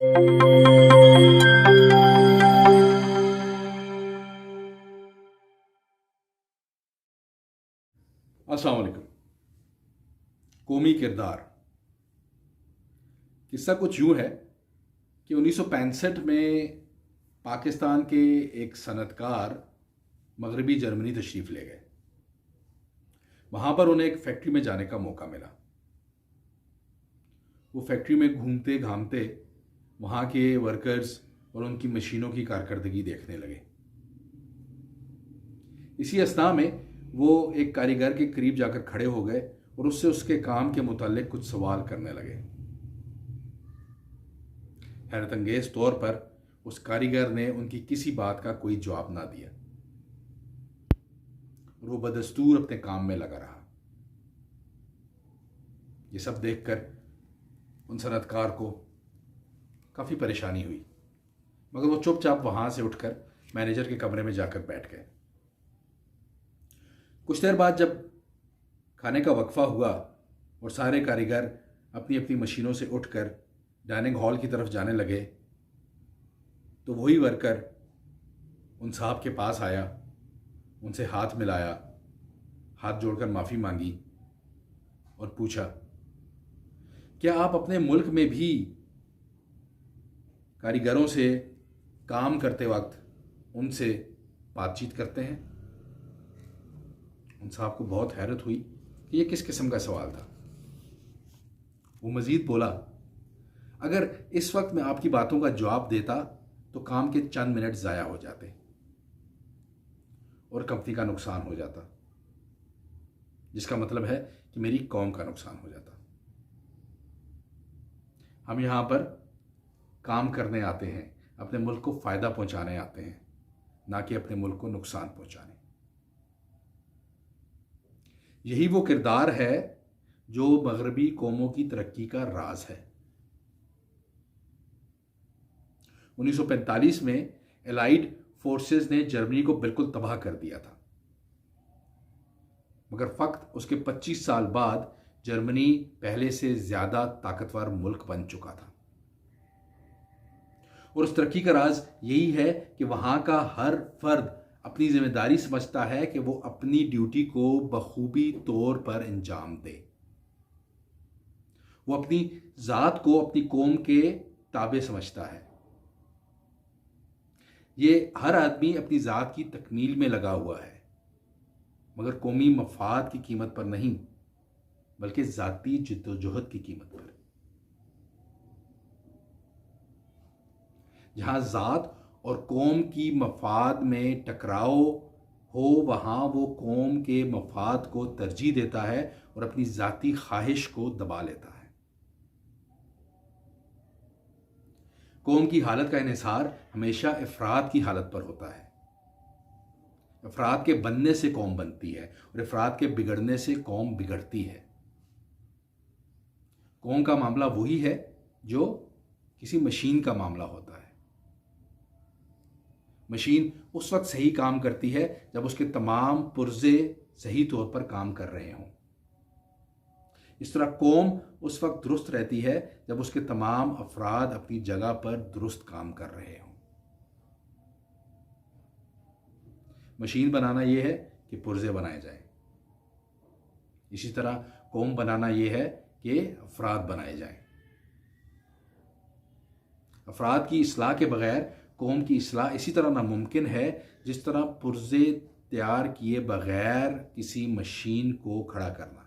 अस्सलाम वालेकुम। कौमी किरदार। किस्सा कुछ यूँ है कि 1965 में पाकिस्तान के एक सनतकार मगरबी जर्मनी तशरीफ़ ले गए। वहाँ पर उन्हें एक फैक्ट्री में जाने का मौका मिला। वो फैक्ट्री में घूमते घामते वहाँ के वर्कर्स और उनकी मशीनों की कारकर्दगी देखने लगे। इसी असना में वो एक कारीगर के करीब जाकर खड़े हो गए और उससे उसके काम के मुतालिक कुछ सवाल करने लगे। हैरतअंगेज तौर पर उस कारीगर ने उनकी किसी बात का कोई जवाब ना दिया और वो बदस्तूर अपने काम में लगा रहा। ये सब देखकर उन सनतकार को काफ़ी परेशानी हुई, मगर वो चुपचाप वहाँ से उठकर मैनेजर के कमरे में जाकर बैठ गए। कुछ देर बाद जब खाने का वक्फा हुआ और सारे कारीगर अपनी अपनी मशीनों से उठकर डाइनिंग हॉल की तरफ जाने लगे, तो वही वर्कर उन साहब के पास आया, उनसे हाथ मिलाया, हाथ जोड़कर माफ़ी मांगी और पूछा, क्या आप अपने मुल्क में भी कारीगरों से काम करते वक्त उनसे बातचीत करते हैं? उन साहब को बहुत हैरत हुई कि ये किस किस्म का सवाल था। वो मज़ीद बोला, अगर इस वक्त मैं आपकी बातों का जवाब देता तो काम के चंद मिनट ज़ाया हो जाते और कंपनी का नुकसान हो जाता, जिसका मतलब है कि मेरी कौम का नुकसान हो जाता। हम यहाँ पर काम करने आते हैं, अपने मुल्क को फ़ायदा पहुँचाने आते हैं, ना कि अपने मुल्क को नुकसान पहुँचाने। यही वो किरदार है जो मगरबी कौमों की तरक्की का राज है। 1945 में एलाइड फोर्सेस ने जर्मनी को बिल्कुल तबाह कर दिया था, मगर फ़कत उसके 25 साल बाद जर्मनी पहले से ज़्यादा ताकतवर मुल्क बन चुका था। और उस तरक्की का राज यही है कि वहाँ का हर फर्द अपनी जिम्मेदारी समझता है कि वो अपनी ड्यूटी को बखूबी तौर पर अंजाम दे। वो अपनी ज़ात को अपनी कौम के ताबे समझता है। ये हर आदमी अपनी ज़ात की तकमील में लगा हुआ है, मगर कौमी मफाद की कीमत पर नहीं, बल्कि ज़ाती जिद्दोजहद की कीमत पर। जहाँ ज़ात और कौम की मफाद में टकराव हो, वहाँ वो कौम के मफाद को तरजीह देता है और अपनी ज़ाती ख्वाहिश को दबा लेता है। कौम की हालत का इन्हिसार हमेशा अफराद की हालत पर होता है। अफराद के बनने से कौम बनती है और अफराद के बिगड़ने से कौम बिगड़ती है। कौम का मामला वही है जो किसी मशीन का मामला होता है। मशीन उस वक्त सही काम करती है जब उसके तमाम पुर्जे सही तौर पर काम कर रहे हों। इस तरह कौम उस वक्त दुरुस्त रहती है जब उसके तमाम अफराद अपनी जगह पर दुरुस्त काम कर रहे हों। मशीन बनाना यह है कि पुर्जे बनाए जाएं। इसी तरह कौम बनाना यह है कि अफराद बनाए जाएं। अफराद की इस्लाह के बगैर कौम की इस्लाह इसी तरह नामुमकिन है जिस तरह पुर्जे तैयार किए बगैर किसी मशीन को खड़ा करना।